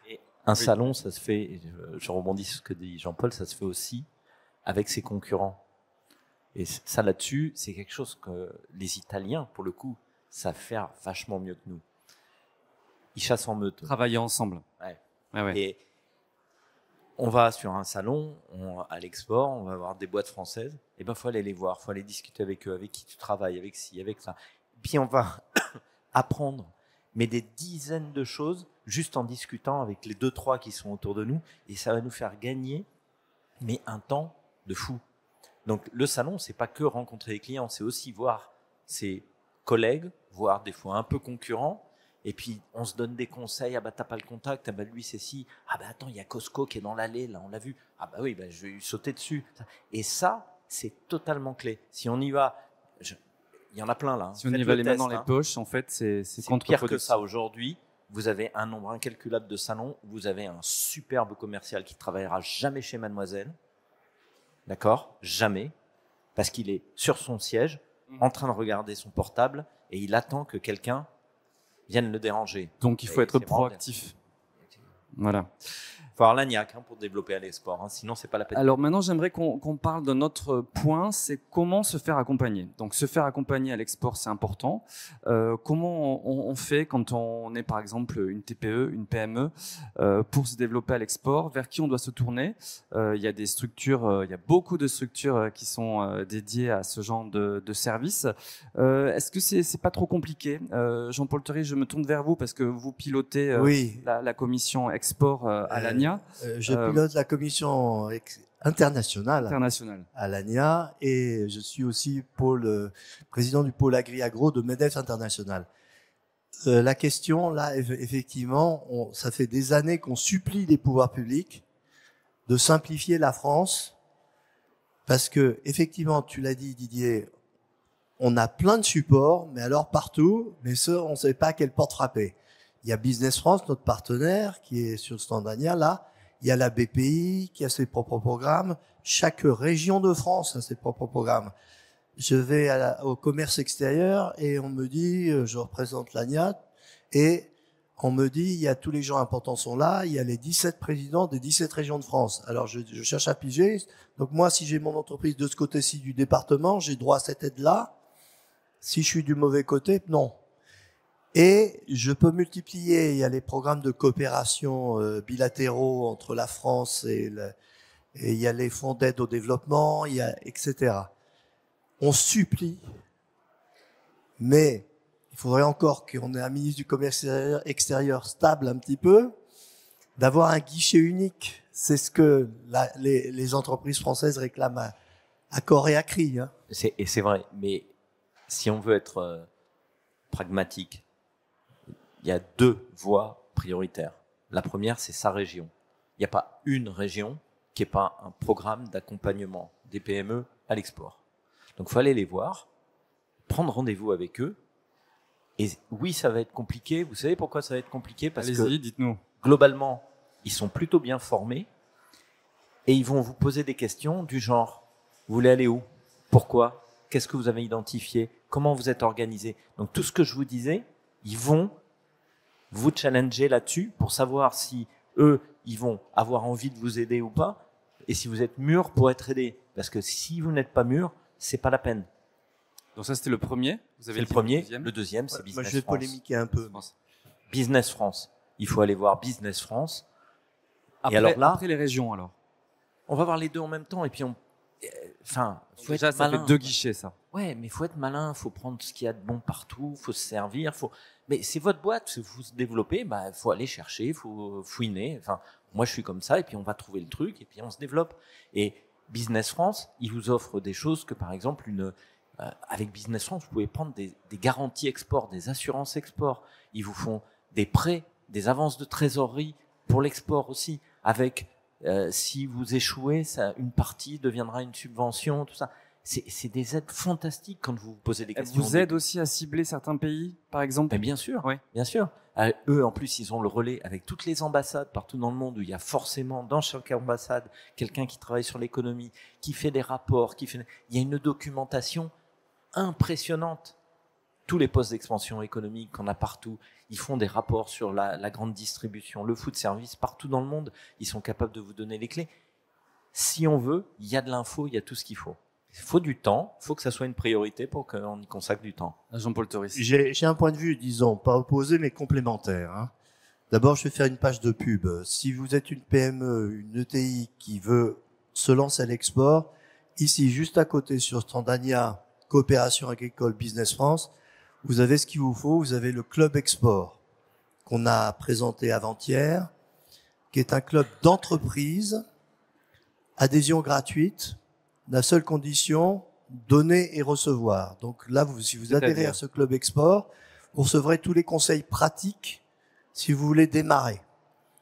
Et un salon, ça se fait, je rebondis sur ce que dit Jean-Paul, ça se fait aussi avec ses concurrents. Et ça là-dessus, c'est quelque chose que les Italiens, pour le coup, savent faire vachement mieux que nous. Ils chassent en meute. Travailler ensemble. Ouais. Ouais. Et on va sur un salon, à l'export, on va voir des boîtes françaises, et ben faut aller les voir, faut aller discuter avec eux, avec qui tu travailles, avec ci, avec ça. Puis on va apprendre mais des dizaines de choses juste en discutant avec les 2-3 qui sont autour de nous, et ça va nous faire gagner mais un temps de fou. Donc le salon, c'est pas que rencontrer les clients, c'est aussi voir ses collègues, voir des fois un peu concurrents, et puis on se donne des conseils. Ah bah t'as pas le contact, ah bah lui c'est si, ah bah attends il y a Costco qui est dans l'allée là, on l'a vu, ah bah oui bah je vais lui sauter dessus. Et ça c'est totalement clé. Si on y va, il y en a plein là. Si on y va les mains dans les poches, en fait c'est pire que ça aujourd'hui. Vous avez un nombre incalculable de salons, vous avez un superbe commercial qui travaillera jamais chez Mademoiselle, d'accord, jamais, parce qu'il est sur son siège, en train de regarder son portable, et il attend que quelqu'un vienne le déranger. Donc il faut être proactif. Voilà. Il faut avoir l'agnac pour développer à l'export, sinon c'est pas la peine. Alors maintenant, j'aimerais qu'on parle d'un autre point, c'est comment se faire accompagner. Donc se faire accompagner à l'export, c'est important. Comment on fait quand on est par exemple une TPE, une PME, pour se développer à l'export? Vers qui on doit se tourner? Il y a des structures, il y a beaucoup de structures qui sont dédiées à ce genre de services. Est-ce que c'est pas trop compliqué? Jean-Paul Theury, je me tourne vers vous parce que vous pilotez oui. la commission export à l'ANIA. Je pilote la commission internationale à l'ANIA et je suis aussi président du pôle Agri-Agro de MEDEF International. La question, là, effectivement, ça fait des années qu'on supplie les pouvoirs publics de simplifier la France parce que, effectivement, tu l'as dit, Didier, on a plein de supports, mais alors partout, mais ça, on ne sait pas à quelle porte frapper. Il y a Business France, notre partenaire, qui est sur le stand d'ANIA, là. Il y a la BPI, qui a ses propres programmes. Chaque région de France a ses propres programmes. Je vais au commerce extérieur et on me dit, je représente l'ANIA, et on me dit, il y a tous les gens importants sont là, il y a les 17 présidents des 17 régions de France. Alors, je cherche à piger. Donc, moi, si j'ai mon entreprise de ce côté-ci du département, j'ai droit à cette aide-là. Si je suis du mauvais côté, non. Et je peux multiplier, il y a les programmes de coopération bilatéraux entre la France et il y a les fonds d'aide au développement, il y a etc. On supplie, mais il faudrait encore qu'on ait un ministre du commerce extérieur stable un petit peu, d'avoir un guichet unique. C'est ce que les entreprises françaises réclament à corps et à cri. Hein. Et c'est vrai, mais si on veut être pragmatique, il y a 2 voies prioritaires. La première, c'est sa région. Il n'y a pas une région qui n'ait pas un programme d'accompagnement des PME à l'export. Donc, il faut aller les voir, prendre rendez-vous avec eux. Et oui, ça va être compliqué. Vous savez pourquoi ça va être compliqué? Parce que dites-nous. Globalement, ils sont plutôt bien formés et ils vont vous poser des questions du genre, vous voulez aller où? Pourquoi? Qu'est-ce que vous avez identifié? Comment vous êtes organisé? Donc, tout ce que je vous disais, ils vont vous challenger là-dessus pour savoir si eux, ils vont avoir envie de vous aider ou pas, et si vous êtes mûr pour être aidé. Parce que si vous n'êtes pas mûr, c'est pas la peine. Donc ça, c'était le premier. Vous avez C'est le premier. Le deuxième, c'est Business Moi, je vais France. polémiquer un peu. Business France. Il faut aller voir Business France. Après, et alors là, après les régions, alors. on va voir les deux en même temps. Et puis, faut Déjà, être ça malin. fait 2 guichets, ça. Ouais, mais faut être malin. Faut prendre ce qu'il y a de bon partout. Faut se servir. Mais c'est votre boîte. Vous se développez. Faut aller chercher. Faut fouiner. Moi, je suis comme ça. Et puis, on va trouver le truc. Et puis, on se développe. Et Business France, il vous offre des choses que, par exemple, avec Business France, vous pouvez prendre des garanties export, des assurances export. Ils vous font des prêts, des avances de trésorerie pour l'export aussi. Avec, si vous échouez, une partie deviendra une subvention, tout ça. C'est des aides fantastiques quand vous vous posez des Elle questions. vous aide aussi à cibler certains pays, par exemple? Mais bien sûr, Oui. bien sûr. Eux, en plus, ils ont le relais avec toutes les ambassades partout dans le monde où il y a forcément, dans chaque ambassade, quelqu'un qui travaille sur l'économie, qui fait des rapports, il y a une documentation impressionnante. Tous les postes d'expansion économique qu'on a partout, ils font des rapports sur la grande distribution, le food service, partout dans le monde, ils sont capables de vous donner les clés. Si on veut, il y a de l'info, il y a tout ce qu'il faut. Il faut du temps, il faut que ça soit une priorité pour qu'on y consacre du temps. Jean-Paul Toris. J'ai un point de vue, disons, pas opposé, mais complémentaire. Hein. D'abord, je vais faire une page de pub. Si vous êtes une PME, une ETI qui veut se lancer à l'export, ici, juste à côté, sur Strandania, Coopération Agricole Business France, vous avez ce qu'il vous faut. Vous avez le Club Export qu'on a présenté avant-hier, qui est un club d'entreprise, adhésion gratuite, la seule condition, donner et recevoir. Donc là, si vous adhérez à ce Club Export, vous recevrez tous les conseils pratiques si vous voulez démarrer.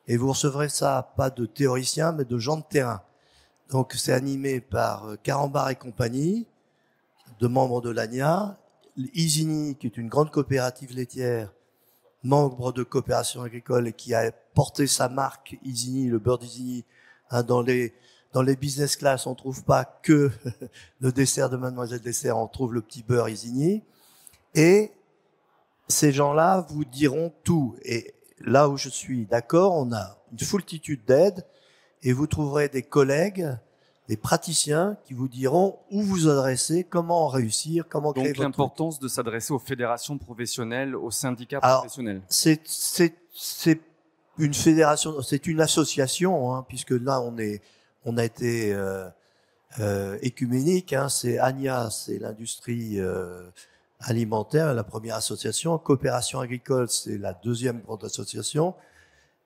Et vous recevrez ça, pas de théoriciens, mais de gens de terrain. Donc c'est animé par Carambar et compagnie, de membres de l'ANIA, Isigny, qui est une grande coopérative laitière, membre de coopération agricole et qui a porté sa marque Isigny, le beurre d'Isigny, hein, dans les business class, on trouve pas que le dessert de Mademoiselle Dessert, on trouve le petit beurre Isigny. Et ces gens-là vous diront tout. Et là où je suis d'accord, on a une foultitude d'aides et vous trouverez des collègues, des praticiens qui vous diront où vous adresser, comment réussir, comment créer votre truc. Donc l'importance de s'adresser aux fédérations professionnelles, aux syndicats professionnels. C'est une fédération, c'est une association, hein, puisque là on a été écuménique. Hein, c'est ANIA, c'est l'industrie alimentaire, la première association. Coopération agricole, c'est la deuxième grande association.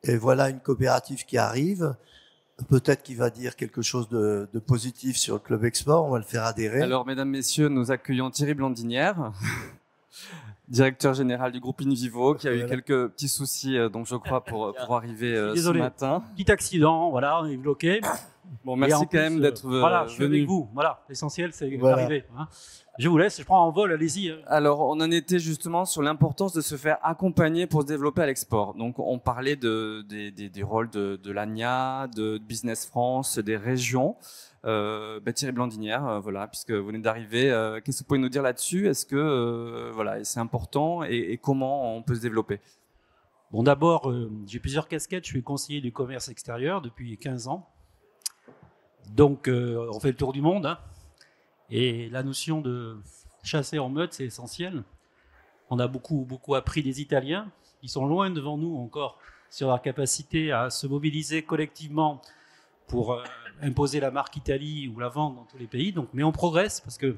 Et voilà une coopérative qui arrive. Peut-être qu'il va dire quelque chose de positif sur le Club Export. On va le faire adhérer. Alors, mesdames, messieurs, nous accueillons Thierry Blandinière, directeur général du groupe InVivo, qui a eu quelques petits soucis, donc je crois, pour arriver ce matin. Petit accident, voilà, on est bloqué. Bon, merci quand même d'être voilà, je suis avec vous. Voilà, l'essentiel, c'est d'arriver. Hein. Je vous laisse, je prends en vol, allez-y. Alors, on en était justement sur l'importance de se faire accompagner pour se développer à l'export. Donc, on parlait des rôles de l'ANIA, de Business France, des régions. Thierry Blandinière, voilà, puisque vous venez d'arriver, qu'est-ce que vous pouvez nous dire là-dessus? Est-ce que voilà, c'est important et comment on peut se développer? Bon, d'abord, j'ai plusieurs casquettes. Je suis conseiller du commerce extérieur depuis 15 ans. Donc, on fait le tour du monde. Hein. Et la notion de chasser en meute, c'est essentiel. On a beaucoup appris des Italiens, qui sont loin devant nous encore, sur leur capacité à se mobiliser collectivement pour imposer la marque Italie ou la vendre dans tous les pays. Donc, mais on progresse parce que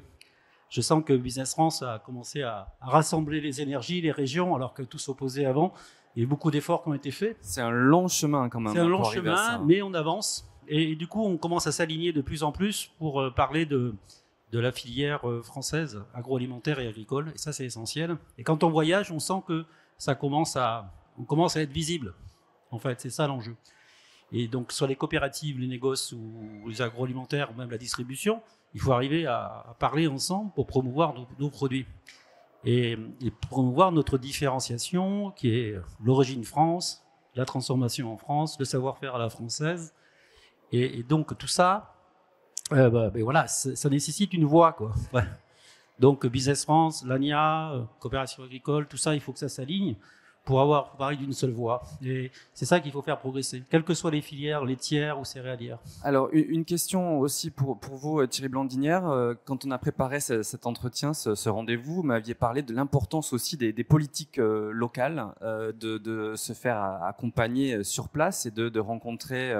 je sens que Business France a commencé à rassembler les énergies, les régions, alors que tout s'opposait avant. Il y a eu beaucoup d'efforts qui ont été faits. C'est un long chemin quand même. C'est un long chemin, mais on avance. Et du coup, on commence à s'aligner de plus en plus pour parler de la filière française agroalimentaire et agricole. Et ça, c'est essentiel. Et quand on voyage, on sent que on commence à être visible. En fait, c'est ça l'enjeu. Et donc, sur les coopératives, les négoces ou les agroalimentaires, ou même la distribution, il faut arriver à parler ensemble pour promouvoir nos produits. Et promouvoir notre différenciation, qui est l'origine France, la transformation en France, le savoir-faire à la française. Et donc, tout ça, voilà, ça nécessite une voix, quoi. Ouais. Donc, Business France, l'ANIA, Coopération agricole, tout ça, il faut que ça s'aligne pour parler d'une seule voix. Et c'est ça qu'il faut faire progresser, quelles que soient les filières laitières ou céréalières. Alors, une question aussi pour vous, Thierry Blandinière. Quand on a préparé cet entretien, ce rendez-vous, vous m'aviez parlé de l'importance aussi des politiques locales, de se faire accompagner sur place et de rencontrer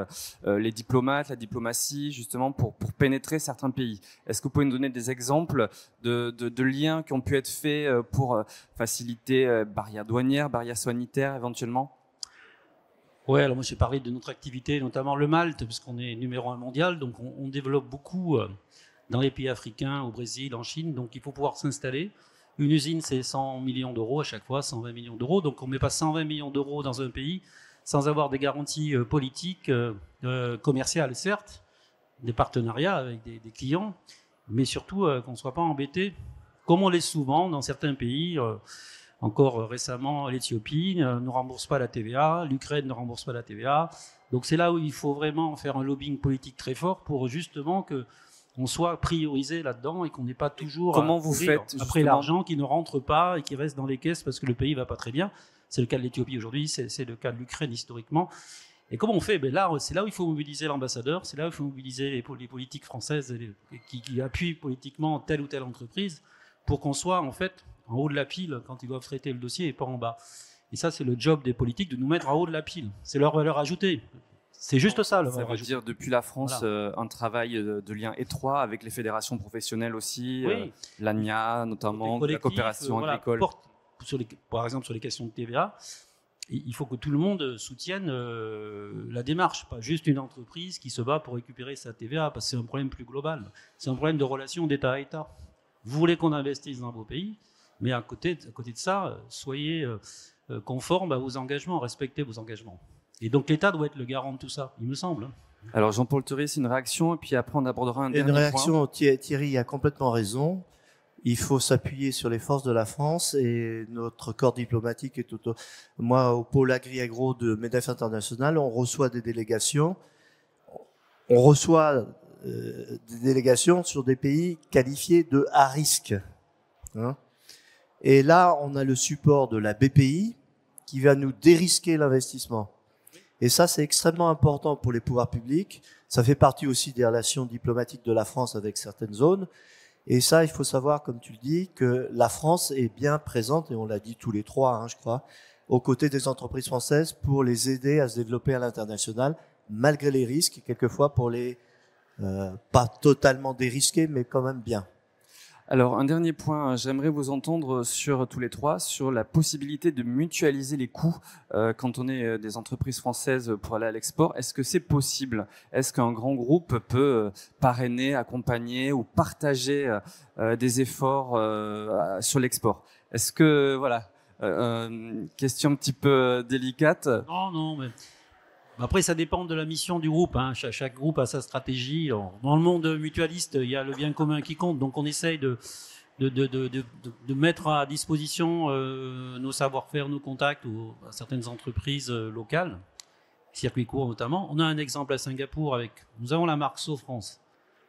les diplomates, la diplomatie, justement, pour pénétrer certains pays. Est-ce que vous pouvez nous donner des exemples de liens qui ont pu être faits pour faciliter barrières douanières, barrières sanitaires éventuellement? Ouais, alors moi j'ai parlé de notre activité, notamment le malt, puisqu'on est numéro 1 mondial, donc on développe beaucoup dans les pays africains, au Brésil, en Chine, donc il faut pouvoir s'installer. Une usine, c'est 100 millions d'euros à chaque fois, 120 millions d'euros, donc on ne met pas 120 millions d'euros dans un pays sans avoir des garanties politiques, commerciales, certes, des partenariats avec des clients, mais surtout qu'on ne soit pas embêté, comme on l'est souvent dans certains pays. Encore récemment, l'Éthiopie ne rembourse pas la TVA, l'Ukraine ne rembourse pas la TVA. Donc c'est là où il faut vraiment faire un lobbying politique très fort pour justement qu'on soit priorisé là-dedans et qu'on n'ait pas toujours Comment vous faites après l'argent qui ne rentre pas et qui reste dans les caisses parce que le pays ne va pas très bien. C'est le cas de l'Éthiopie aujourd'hui, c'est le cas de l'Ukraine historiquement. Et comment on fait? Là, c'est là où il faut mobiliser l'ambassadeur, c'est là où il faut mobiliser les politiques françaises qui appuient politiquement telle ou telle entreprise pour qu'on soit en fait en haut de la pile quand ils doivent traiter le dossier et pas en bas. Et ça, c'est le job des politiques de nous mettre en haut de la pile. C'est leur valeur ajoutée. C'est juste ça, leur valeur veut ajoutée. dire, depuis la France, Voilà. un travail de lien étroit avec les fédérations professionnelles aussi, Oui. l'ANIA notamment, la coopération agricole. Par exemple, sur les questions de TVA, il faut que tout le monde soutienne la démarche, pas juste une entreprise qui se bat pour récupérer sa TVA, parce que c'est un problème plus global. C'est un problème de relation d'État à État. Vous voulez qu'on investisse dans vos pays, mais à côté de ça, soyez conformes à vos engagements, respectez vos engagements. Et donc l'État doit être le garant de tout ça, il me semble. Alors Jean-Paul Thury, une réaction, et puis après on abordera un dernier Une réaction, point. Thierry a complètement raison. Il faut s'appuyer sur les forces de la France et notre corps diplomatique est tout. Moi, au pôle Agri-Agro de MEDEF International, on reçoit des délégations. On reçoit des délégations sur des pays qualifiés de à risque. Hein. Et là, on a le support de la BPI qui va nous dérisquer l'investissement. Et ça, c'est extrêmement important pour les pouvoirs publics. Ça fait partie aussi des relations diplomatiques de la France avec certaines zones. Et ça, il faut savoir, comme tu le dis, que la France est bien présente, et on l'a dit tous les trois, hein, je crois, aux côtés des entreprises françaises pour les aider à se développer à l'international, malgré les risques, et quelquefois pour les pas totalement dérisquer, mais quand même bien. Alors, un dernier point, j'aimerais vous entendre sur tous les trois, sur la possibilité de mutualiser les coûts quand on est des entreprises françaises pour aller à l'export. Est-ce que c'est possible? Est-ce qu'un grand groupe peut parrainer, accompagner ou partager des efforts sur l'export? Est-ce que, voilà, question un petit peu délicate. Non, mais après, ça dépend de la mission du groupe. Hein. Chaque groupe a sa stratégie. Dans le monde mutualiste, il y a le bien commun qui compte. Donc, on essaye de mettre à disposition nos savoir-faire, nos contacts à certaines entreprises locales, circuits courts notamment. On a un exemple à Singapour nous avons la marque SoFrance.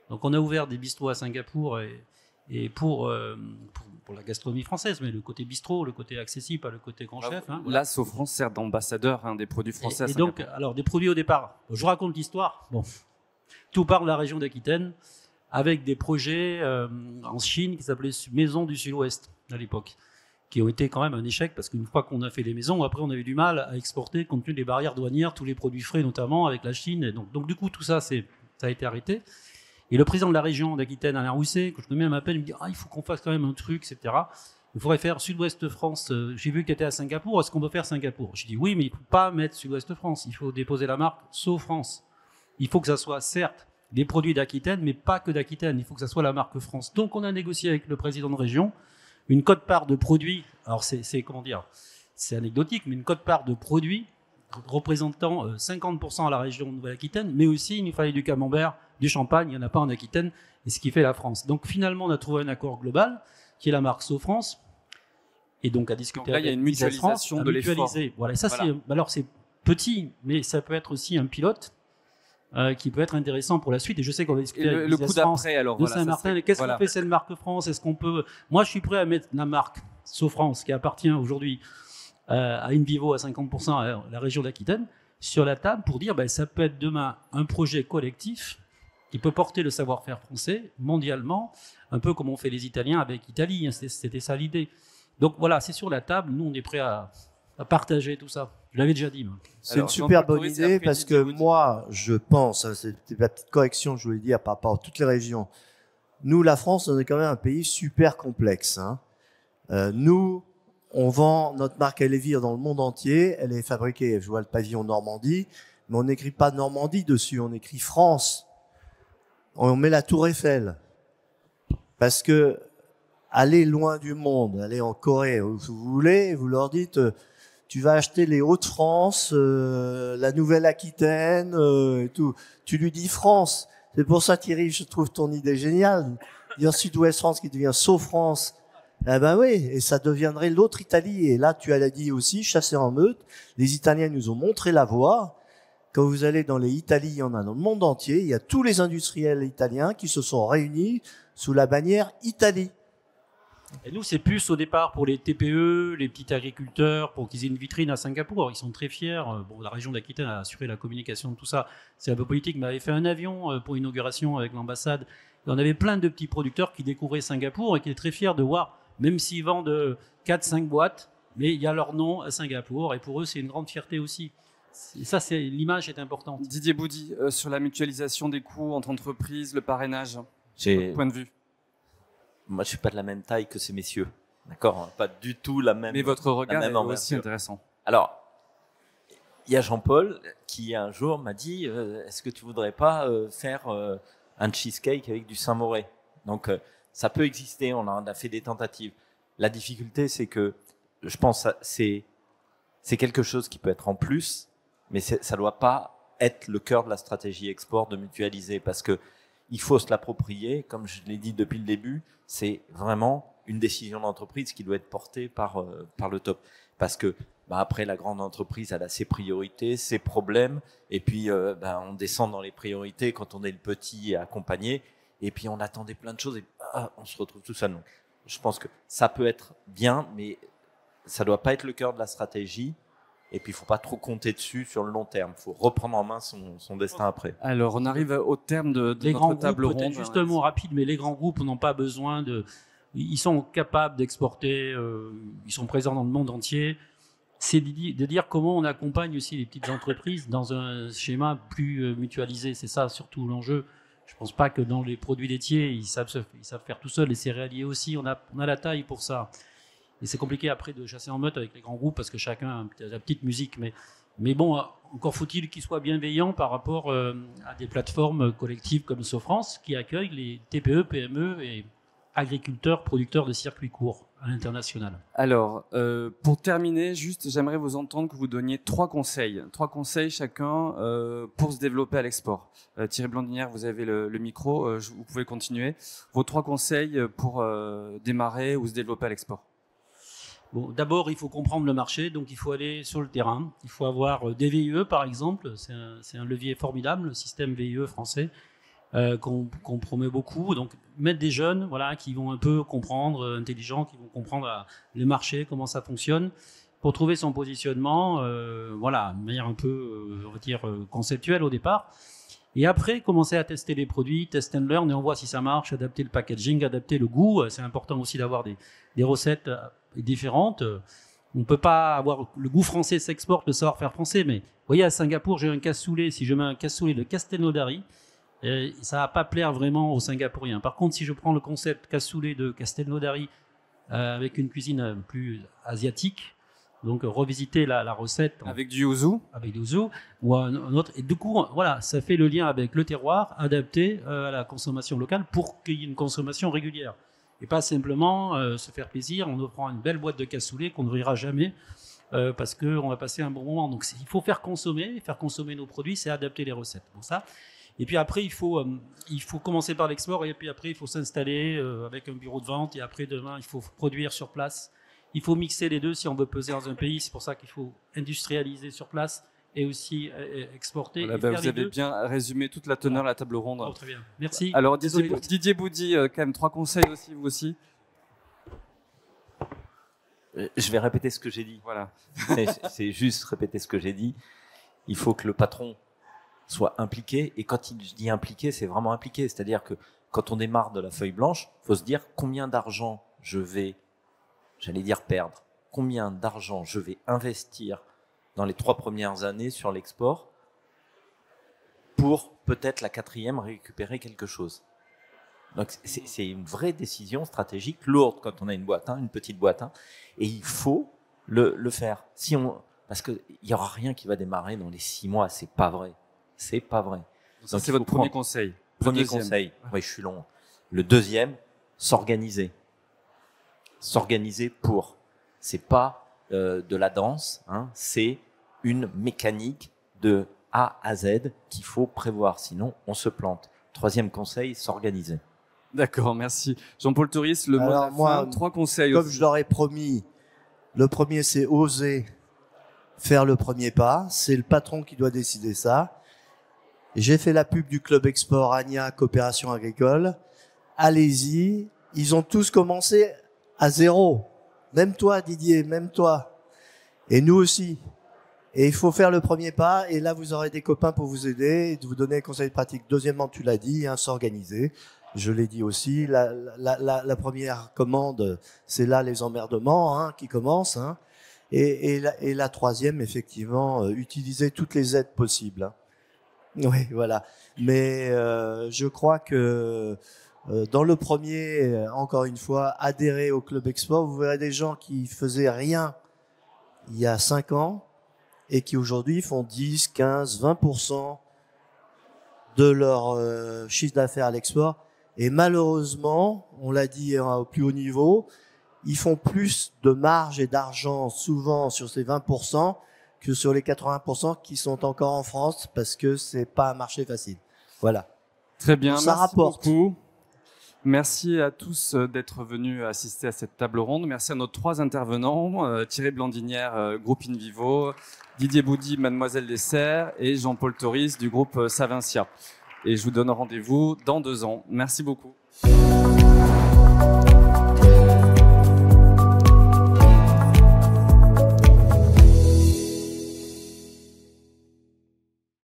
Donc, on a ouvert des bistrots à Singapour et pour la gastronomie française, mais le côté bistrot, le côté accessible, pas le côté grand chef. Hein, voilà. Là, SoFrance sert d'ambassadeur des produits français à Singapour. Et donc, alors, des produits au départ. Je vous raconte l'histoire. Bon, tout part de la région d'Aquitaine, avec des projets en Chine qui s'appelaient Maison du Sud-Ouest à l'époque, qui ont été quand même un échec, parce qu'une fois qu'on a fait les maisons, après on avait du mal à exporter, compte tenu des barrières douanières, tous les produits frais notamment, avec la Chine. Et donc du coup, tout ça, ça a été arrêté. Et le président de la région d'Aquitaine, Alain Rousset, que je connais, m'appelle, il me dit il faut qu'on fasse quand même un truc, etc. Il faudrait faire Sud-Ouest France. J'ai vu qu'il était à Singapour, est-ce qu'on peut faire Singapour? J'ai dit oui, mais il ne faut pas mettre Sud-Ouest France, il faut déposer la marque SoFrance. Il faut que ça soit, certes, des produits d'Aquitaine, mais pas que d'Aquitaine, il faut que ça soit la marque France. Donc on a négocié avec le président de région une quote-part de produits, alors c'est comment dire, c'est anecdotique, mais une quote-part de produits représentant 50% à la région Nouvelle-Aquitaine, mais aussi il nous fallait du camembert, du champagne, il n'y en a pas en Aquitaine, et ce qui fait la France. Donc finalement, on a trouvé un accord global, qui est la marque SoFrance, et donc à discuter donc là, il y a une mutualisation de l'effort. Voilà, et ça, voilà. Alors c'est petit, mais ça peut être aussi un pilote qui peut être intéressant pour la suite. Et je sais qu'on va discuter avec le coup d'après, alors de Saint-Martin. Qu'est-ce qu'on fait cette marque France? Est-ce qu'on peut... Moi, je suis prêt à mettre la marque SoFrance, qui appartient aujourd'hui à InVivo à 50% à la région d'Aquitaine, sur la table pour dire ça peut être demain un projet collectif qui peut porter le savoir-faire français mondialement, un peu comme ont fait les Italiens avec Italie, hein, c'était ça l'idée. Donc voilà, c'est sur la table, nous on est prêts à partager tout ça. Je l'avais déjà dit. Moi. C'est une super bonne idée parce que moi, je pense, hein, c'était la petite correction que je voulais dire par rapport à toutes les régions. Nous, la France, on est quand même un pays super complexe. Hein. Nous, on vend notre marque Elevir dans le monde entier. Elle est fabriquée, je vois le pavillon Normandie, mais on n'écrit pas Normandie dessus, on écrit France. On met la Tour Eiffel. Parce que aller loin du monde, aller en Corée, où vous voulez, vous leur dites, tu vas acheter les Hauts-de-France, la Nouvelle-Aquitaine, et tout. Tu lui dis France. C'est pour ça, Thierry, je trouve ton idée géniale. Dire Sud-Ouest France qui devient Sceaux-France. Eh ben oui, et ça deviendrait l'autre Italie. Et là, tu as dit aussi, chasseur en meute. Les Italiens nous ont montré la voie. Quand vous allez dans les Italies, il y en a dans le monde entier. Il y a tous les industriels italiens qui se sont réunis sous la bannière Italie. Et nous, c'est plus au départ pour les TPE, les petits agriculteurs, pour qu'ils aient une vitrine à Singapour. Ils sont très fiers. Bon, la région d'Aquitaine a assuré la communication de tout ça. C'est un peu politique, mais avait fait un avion pour l'inauguration avec l'ambassade. Et on avait plein de petits producteurs qui découvraient Singapour et qui étaient très fiers de voir, même s'ils vendent 4-5 boîtes, mais il y a leur nom à Singapour. Et pour eux, c'est une grande fierté aussi. Et ça, l'image est importante. Didier Boudy, sur la mutualisation des coûts entre entreprises, le parrainage, votre point de vue. Moi, je suis pas de la même taille que ces messieurs, d'accord, pas du tout la même. Mais votre regard est aussi envergure. intéressant. Alors, il y a Jean-Paul qui un jour m'a dit, est-ce que tu voudrais pas faire un cheesecake avec du Saint-Moré? Donc, ça peut exister. On a fait des tentatives. La difficulté, c'est que je pense que c'est quelque chose qui peut être en plus, mais ça doit pas être le cœur de la stratégie export de mutualiser, parce que il faut se l'approprier. Comme je l'ai dit depuis le début, c'est vraiment une décision d'entreprise qui doit être portée par le top. Parce que après, la grande entreprise, elle a ses priorités, ses problèmes. Et puis, on descend dans les priorités quand on est le petit accompagné. Et puis, on attendait plein de choses et on se retrouve tout seul. Donc, je pense que ça peut être bien, mais ça doit pas être le cœur de la stratégie. Et puis, il faut pas trop compter dessus sur le long terme. Il faut reprendre en main son destin après. Alors, on arrive au terme de notre table ronde. Peut-être juste un mot rapide, mais les grands groupes n'ont pas besoin de... Ils sont capables d'exporter, ils sont présents dans le monde entier. C'est de dire comment on accompagne aussi les petites entreprises dans un schéma plus mutualisé. C'est ça surtout l'enjeu. Je ne pense pas que dans les produits laitiers, ils savent faire tout seuls. Les céréaliers aussi, on a la taille pour ça. Et c'est compliqué après de chasser en meute avec les grands groupes parce que chacun a sa petite musique. Mais bon, encore faut-il qu'ils soient bienveillants par rapport à des plateformes collectives comme Sofrance qui accueillent les TPE, PME et agriculteurs, producteurs de circuits courts à l'international. Alors, pour terminer, juste, j'aimerais vous entendre que vous donniez 3 conseils chacun pour se développer à l'export. Thierry Blandinière, vous avez le micro, vous pouvez continuer. Vos 3 conseils pour démarrer ou se développer à l'export. Bon, d'abord, il faut comprendre le marché, donc il faut aller sur le terrain. Il faut avoir des VIE, par exemple. C'est un levier formidable, le système VIE français, qu'on promet beaucoup. Donc, mettre des jeunes, voilà, qui vont un peu comprendre, intelligents, qui vont comprendre les marchés, comment ça fonctionne, pour trouver son positionnement, voilà, de manière un peu, on va dire, conceptuelle au départ. Et après, commencer à tester les produits, test and learn, et on voit si ça marche, adapter le packaging, adapter le goût. C'est important aussi d'avoir des recettes différentes. On ne peut pas avoir le goût français s'exporte, le savoir-faire français, mais vous voyez, à Singapour, j'ai un cassoulet. Si je mets un cassoulet de Castelnaudary, ça va pas plaire vraiment aux Singapouriens. Par contre, si je prends le concept cassoulet de Castelnaudary avec une cuisine plus asiatique, donc revisiter la recette avec du yuzu, ou un autre, et du coup, voilà, ça fait le lien avec le terroir, adapté à la consommation locale pour qu'il y ait une consommation régulière. Et pas simplement se faire plaisir en offrant une belle boîte de cassoulet qu'on n'ouvrira jamais parce qu'on va passer un bon moment. Donc il faut faire consommer nos produits, c'est adapter les recettes. Pour ça. Et puis après, il faut commencer par l'export, et puis après, il faut s'installer avec un bureau de vente, et après, demain, il faut produire sur place. Il faut mixer les deux si on veut peser dans un pays. C'est pour ça qu'il faut industrialiser sur place et aussi exporter. Voilà, vous avez bien résumé toute la teneur de la table ronde. Oh, très bien, merci. Alors Didier Boudy, quand même 3 conseils aussi, vous aussi. Je vais répéter ce que j'ai dit. Voilà. C'est juste répéter ce que j'ai dit. Il faut que le patron soit impliqué. Et quand je dis impliqué, c'est vraiment impliqué. C'est-à-dire que quand on démarre de la feuille blanche, il faut se dire combien d'argent je vais, j'allais dire perdre, combien d'argent je vais investir dans les 3 premières années sur l'export pour peut-être la 4e récupérer quelque chose. Donc c'est une vraie décision stratégique lourde quand on a une boîte, une petite boîte, et il faut le faire. Parce qu'il n'y aura rien qui va démarrer dans les 6 mois, c'est pas vrai. C'est pas vrai. Donc c'est votre premier conseil. Premier conseil. Oui, je suis long. Le deuxième, s'organiser. S'organiser pour. C'est pas de la danse, c'est une mécanique de A à Z qu'il faut prévoir, sinon on se plante. 3e conseil, s'organiser. D'accord, merci. Jean-Paul Touris, le mot de la fin, 3 conseils. Comme je leur ai promis, le premier c'est oser faire le premier pas. C'est le patron qui doit décider ça. J'ai fait la pub du Club Export ANIA Coopération Agricole. Allez-y. Ils ont tous commencé à 0. Même toi, Didier, même toi. Et nous aussi. Et il faut faire le premier pas. Et là, vous aurez des copains pour vous aider et de vous donner des conseils pratiques. Deuxièmement, tu l'as dit, s'organiser. Je l'ai dit aussi. La première commande, c'est là les emmerdements qui commencent. Et la 3e, effectivement, utiliser toutes les aides possibles. Oui, voilà. Mais je crois que dans le premier, encore une fois, adhérer au Club Export, vous verrez des gens qui faisaient rien il y a 5 ans et qui aujourd'hui font 10, 15, 20% de leur chiffre d'affaires à l'export. Et malheureusement, on l'a dit au plus haut niveau, ils font plus de marge et d'argent souvent sur ces 20% que sur les 80% qui sont encore en France parce que c'est pas un marché facile. Voilà. Très bien. Ça merci rapporte. Beaucoup. Merci à tous d'être venus assister à cette table ronde. Merci à nos 3 intervenants, Thierry Blandinière, groupe Invivo, Didier Boudy, Mademoiselle Dessert et Jean-Paul Touris du groupe Savencia. Et je vous donne rendez-vous dans 2 ans. Merci beaucoup.